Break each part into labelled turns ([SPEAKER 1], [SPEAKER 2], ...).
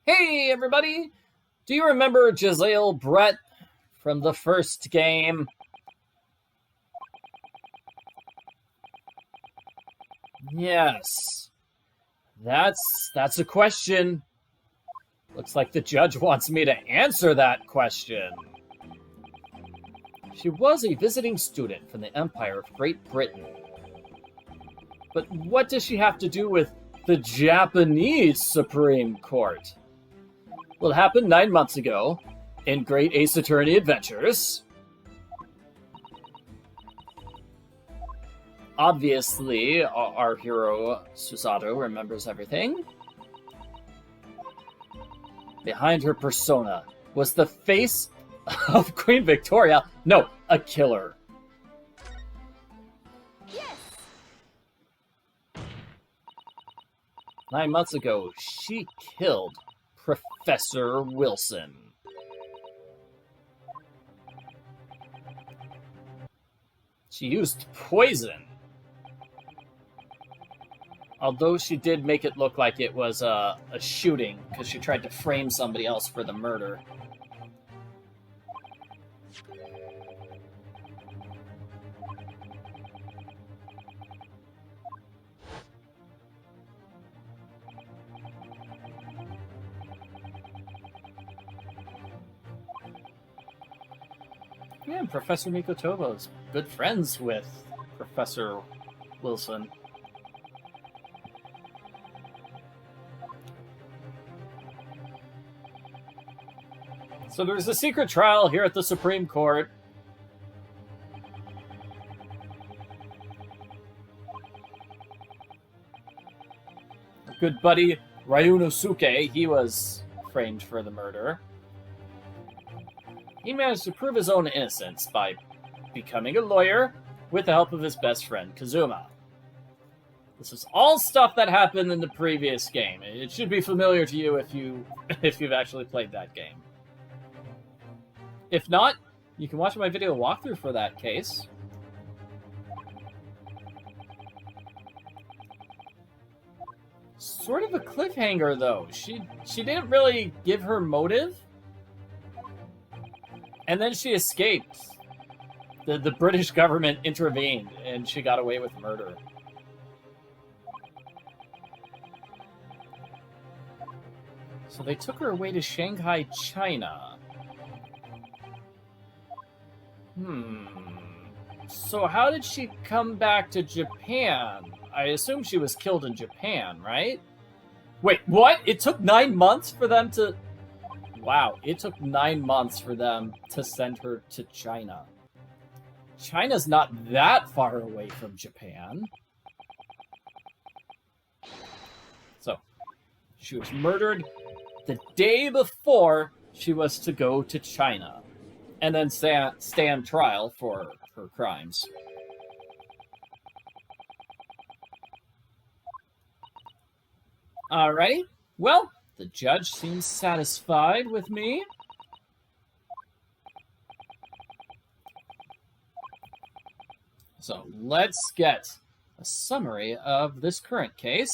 [SPEAKER 1] Hey, everybody! Do you remember Jezaille Brett from the first game? Yes. That's a question. Looks like the judge wants me to answer that question. She was a visiting student from the Empire of Great Britain. But what does she have to do with the Japanese Supreme Court? Well, it happened 9 months ago in Great Ace Attorney Adventures. Obviously, our hero Susato remembers everything. Behind her persona was the face of Queen Victoria. No, a killer.
[SPEAKER 2] Yes.
[SPEAKER 1] 9 months ago, she killed Professor Wilson. She used poison. Although she did make it look like it was a shooting, because she tried to frame somebody else for the murder. Yeah, and Professor Mikotoba is good friends with Professor Wilson. So there's a secret trial here at the Supreme Court. Our good buddy Ryunosuke, he was framed for the murder. He managed to prove his own innocence by becoming a lawyer with the help of his best friend Kazuma. This is all stuff that happened in the previous game. It should be familiar to you if you've actually played that game. If not, you can watch my video walkthrough for that case. Sort of a cliffhanger, though. She didn't really give her motive. And then she escaped. The British government intervened, and she got away with murder. So they took her away to Shanghai, China. So how did she come back to Japan? I assume she was killed in Japan, right? Wait, what? It took 9 months for them to... Wow, it took 9 months for them to send her to China. China's not that far away from Japan. So, she was murdered the day before she was to go to China. And then stand trial for her crimes. Alrighty. Well, the judge seems satisfied with me. So let's get a summary of this current case.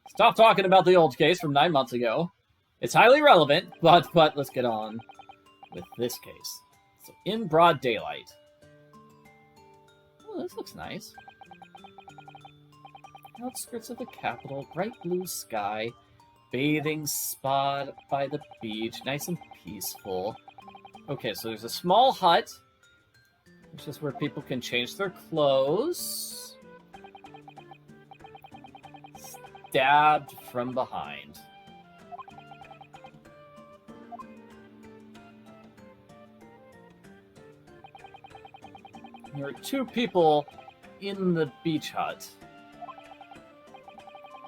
[SPEAKER 1] Stop talking about the old case from 9 months ago. It's highly relevant, but let's get on with this case. So, in broad daylight. Oh, this looks nice. Outskirts of the capital, bright blue sky, bathing spot by the beach, nice and peaceful. Okay, so there's a small hut, which is where people can change their clothes. Stabbed from behind. There are 2 people in the beach hut.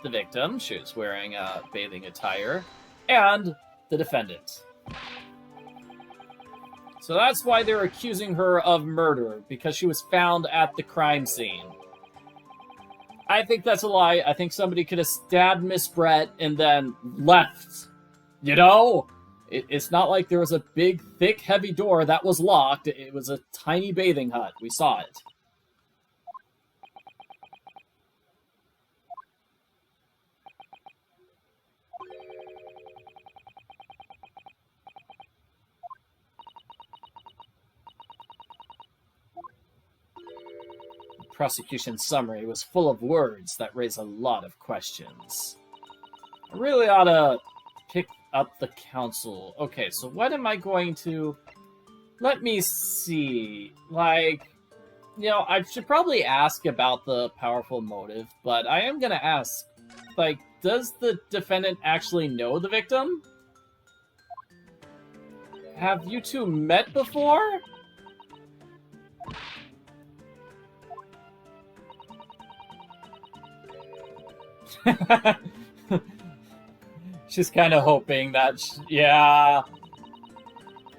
[SPEAKER 1] The victim, she was wearing bathing attire, and the defendant. So that's why they're accusing her of murder, because she was found at the crime scene. I think that's a lie. I think somebody could have stabbed Miss Brett and then left. You know? It's not like there was a big, thick, heavy door that was locked. It was a tiny bathing hut. We saw it. prosecution summary was full of words that raise a lot of questions. I really ought to pick up the council. Okay, so what am I going to... Let me see. Like, you know, I should probably ask about the powerful motive, but I am going to ask, like, does the defendant actually know the victim? Have you two met before? She's kind of hoping that... yeah.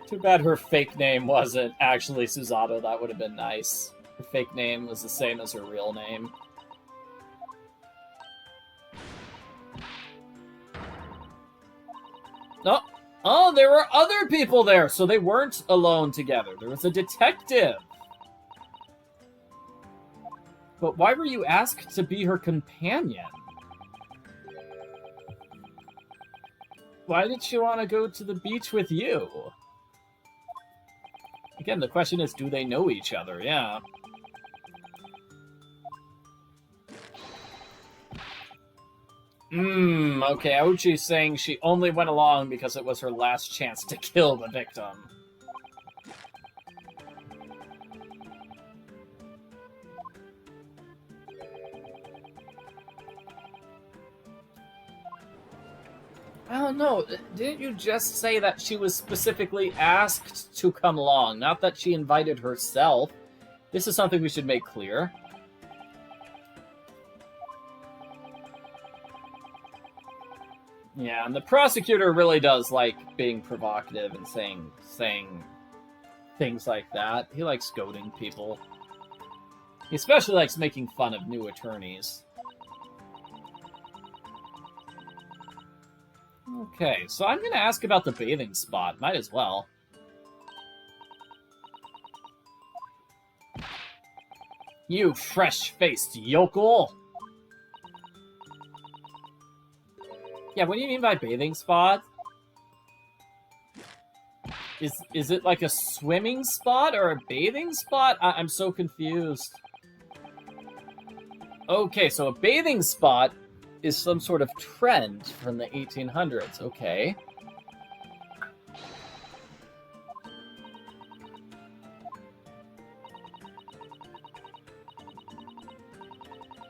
[SPEAKER 1] Too bad her fake name wasn't actually Susato. That would have been nice. Her fake name was the same as her real name. Oh, oh, there were other people there, so they weren't alone together. There was a detective. But why were you asked to be her companion? Why did she want to go to the beach with you? Again, the question is, do they know each other? Yeah. Okay, Aochi's saying she only went along because it was her last chance to kill the victim. I don't know, didn't you just say that she was specifically asked to come along, not that she invited herself? This is something we should make clear. Yeah, and the prosecutor really does like being provocative and saying things like that. He likes goading people. He especially likes making fun of new attorneys. Okay, so I'm going to ask about the bathing spot. Might as well. You fresh-faced yokel! Yeah, what do you mean by bathing spot? Is it like a swimming spot or a bathing spot? I'm so confused. Okay, so a bathing spot is some sort of trend from the 1800s. Okay.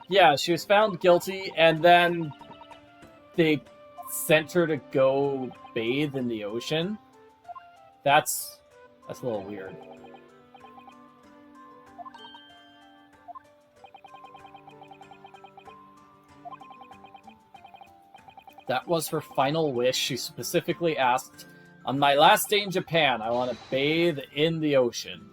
[SPEAKER 1] Yeah, she was found guilty, and then they sent her to go bathe in the ocean. That's a little weird. That was her final wish. She specifically asked, on my last day in Japan, I want to bathe in the ocean.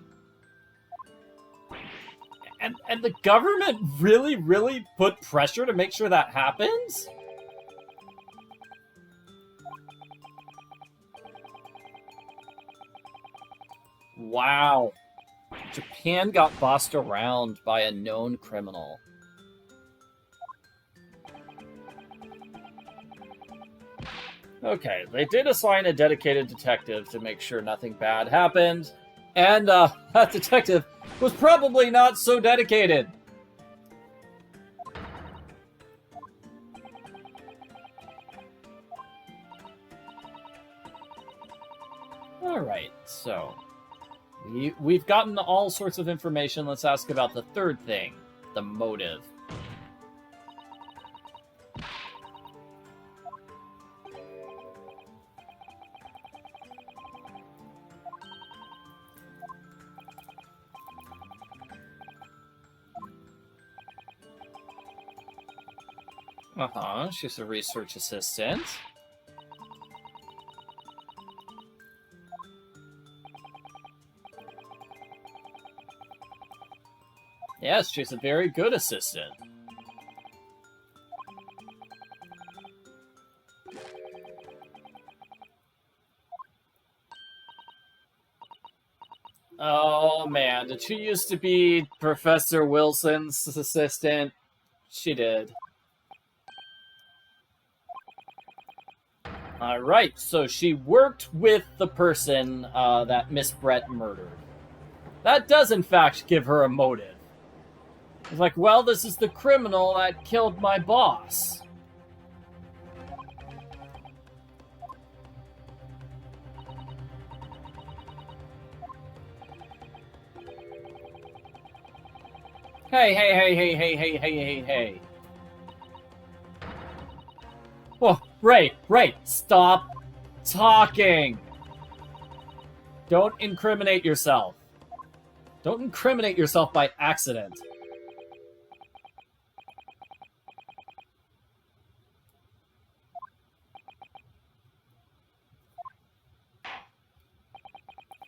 [SPEAKER 1] And the government really put pressure to make sure that happens? Wow. Japan got bossed around by a known criminal. Okay, they did assign a dedicated detective to make sure nothing bad happened, and that detective was probably not so dedicated. Alright, so we've gotten all sorts of information. Let's ask about the third thing, the motive. Uh-huh, she's a research assistant. Yes, she's a very good assistant. Oh man, did she used to be Professor Wilson's assistant? She did. Alright, so she worked with the person that Miss Brett murdered. That does, in fact, give her a motive. It's like, well, this is the criminal that killed my boss. Hey, hey, hey, hey, hey, hey, hey, hey, hey. Whoa, Ray, stop talking. Don't incriminate yourself. Don't incriminate yourself by accident.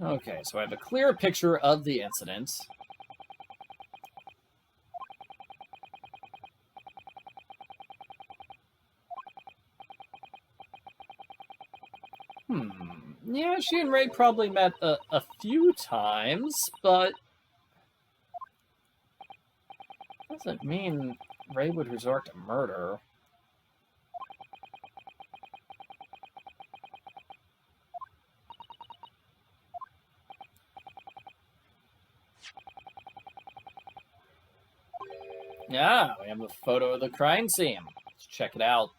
[SPEAKER 1] Okay, so I have a clear picture of the incident. Yeah, she and Ray probably met a few times, but doesn't mean Ray would resort to murder. Yeah, we have a photo of the crime scene. Let's check it out.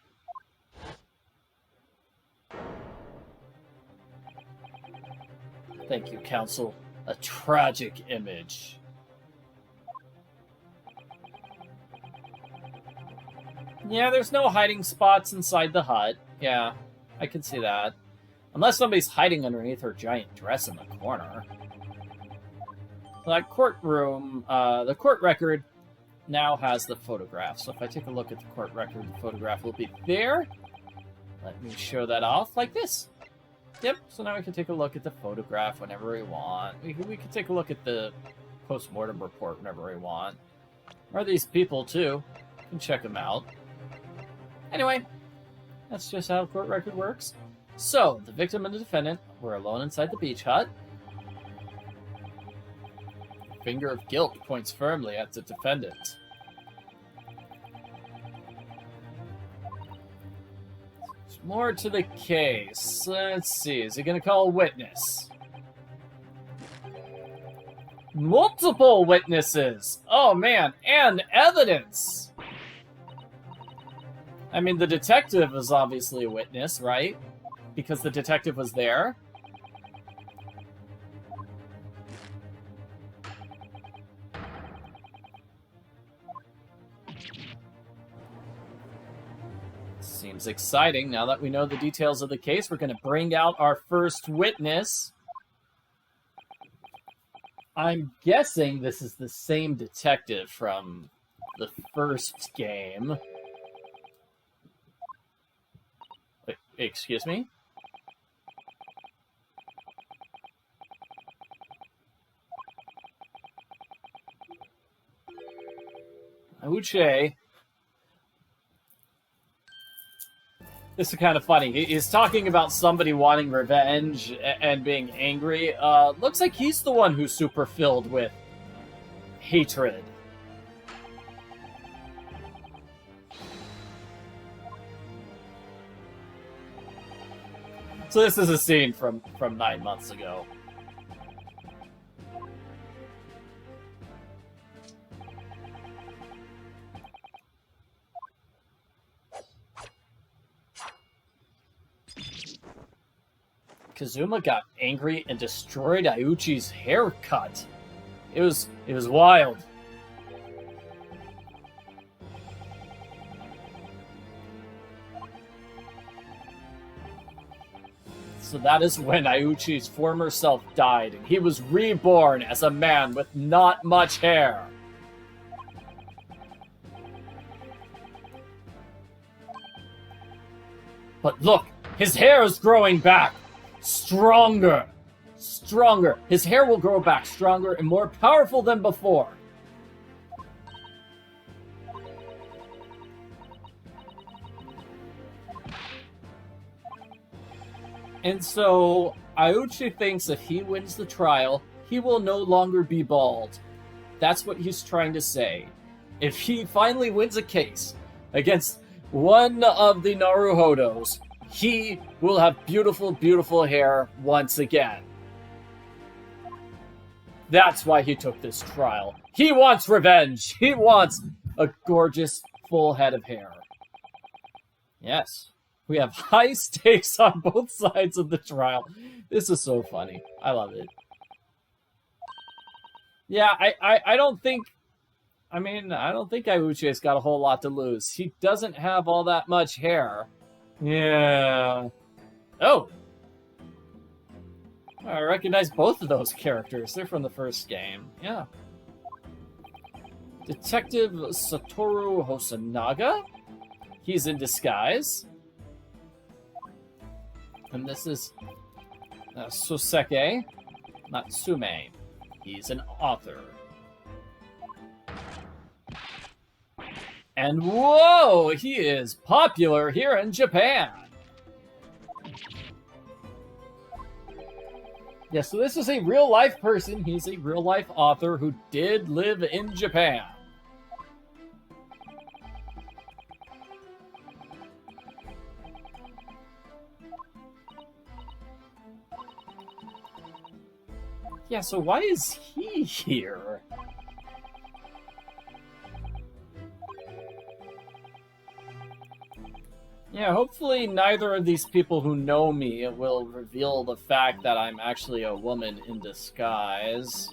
[SPEAKER 1] Thank you, Counsel. A tragic image. Yeah, there's no hiding spots inside the hut. Yeah, I can see that. Unless somebody's hiding underneath her giant dress in the corner. That courtroom, the court record now has the photograph. So if I take a look at the court record, the photograph will be there. Let me show that off like this. Yep, so now we can take a look at the photograph whenever we want. We can take a look at the post-mortem report whenever we want. Or these people, too. We can check them out. Anyway, that's just how the court record works. So, the victim and the defendant were alone inside the beach hut. The finger of guilt points firmly at the defendant. More to the case. Let's see. Is he going to call a witness? Multiple witnesses! Oh, man. And evidence! I mean, the detective is obviously a witness, right? Because the detective was there. Seems exciting. Now that we know the details of the case, we're going to bring out our first witness. I'm guessing this is the same detective from the first game. Wait, excuse me? Uche. This is kind of funny. He's talking about somebody wanting revenge and being angry. Looks like he's the one who's super filled with hatred. So this is a scene from 9 months ago. Kazuma got angry and destroyed Ayuchi's haircut. It was wild. So that is when Ayuchi's former self died, and he was reborn as a man with not much hair. But look, his hair is growing back. Stronger. Stronger. His hair will grow back stronger and more powerful than before. And so, Ayuchi thinks if he wins the trial, he will no longer be bald. That's what he's trying to say. If he finally wins a case against one of the Naruhodos, he will have beautiful, beautiful hair once again. That's why he took this trial. He wants revenge. He wants a gorgeous, full head of hair. Yes. We have high stakes on both sides of the trial. This is so funny. I love it. Yeah, I don't think... I mean, I don't think Iuche's got a whole lot to lose. He doesn't have all that much hair. Yeah. Oh! I recognize both of those characters. They're from the first game. Yeah. Detective Satoru Hosonaga? He's in disguise. And this is Soseki Natsume. He's an author. And whoa, he is popular here in Japan. Yeah, so this is a real-life person. He's a real-life author who did live in Japan. Yeah, so why is he here? Yeah, hopefully neither of these people who know me will reveal the fact that I'm actually a woman in disguise.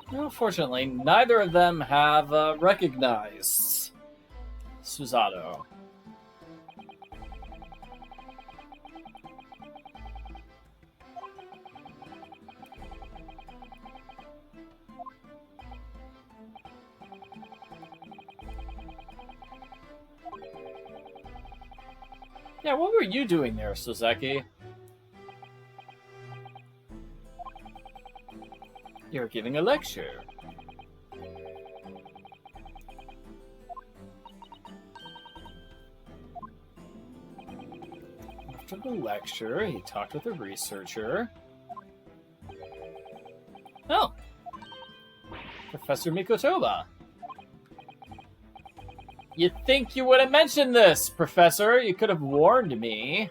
[SPEAKER 1] Unfortunately, neither of them have recognized Susato. Yeah, what were you doing there, Soseki? You're giving a lecture. After the lecture, he talked with a researcher. Oh! Professor Mikotoba. You'd think you would have mentioned this, Professor. You could have warned me.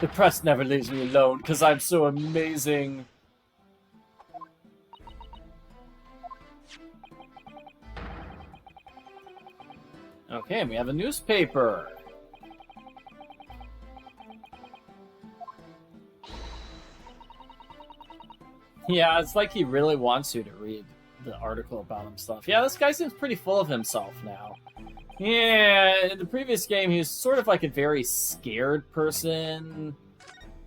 [SPEAKER 1] The press never leaves me alone because I'm so amazing. Okay, we have a newspaper. Yeah, it's like he really wants you to read the article about himself. Yeah, this guy seems pretty full of himself now. Yeah, in the previous game, he was sort of like a very scared person.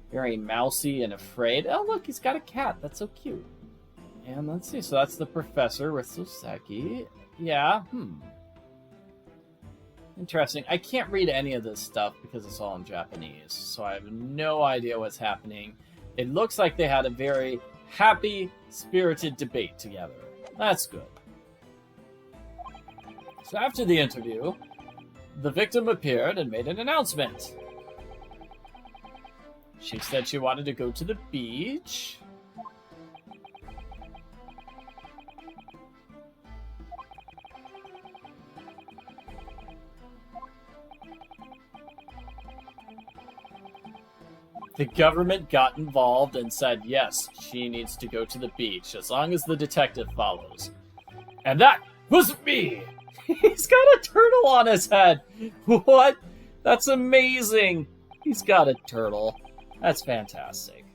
[SPEAKER 1] Very mousy and afraid. Oh, look, he's got a cat. That's so cute. And let's see. So that's the professor with Soseki. Yeah, Interesting. I can't read any of this stuff because it's all in Japanese. So I have no idea what's happening. It looks like they had a very happy, spirited debate together. That's good. So after the interview, the victim appeared and made an announcement. She said she wanted to go to the beach. The government got involved and said, yes, she needs to go to the beach, as long as the detective follows. And that was me! He's got a turtle on his head! What? That's amazing! He's got a turtle. That's fantastic.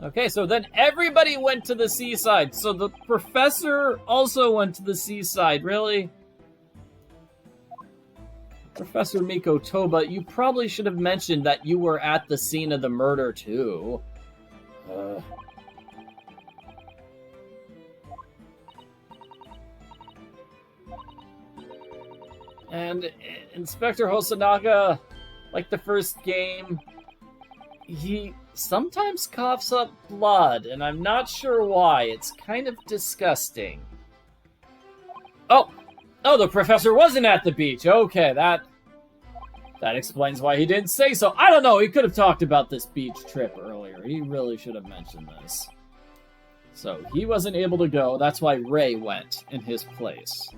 [SPEAKER 1] Okay, so then everybody went to the seaside. So the professor also went to the seaside. Really? Professor Mikotoba, you probably should have mentioned that you were at the scene of the murder, too. And Inspector Hosonaga, like the first game, he sometimes coughs up blood, and I'm not sure why. It's kind of disgusting. Oh, the professor wasn't at the beach. Okay, that explains why he didn't say so. I don't know, he could have talked about this beach trip earlier. He really should have mentioned this. So, he wasn't able to go. That's why Ray went in his place.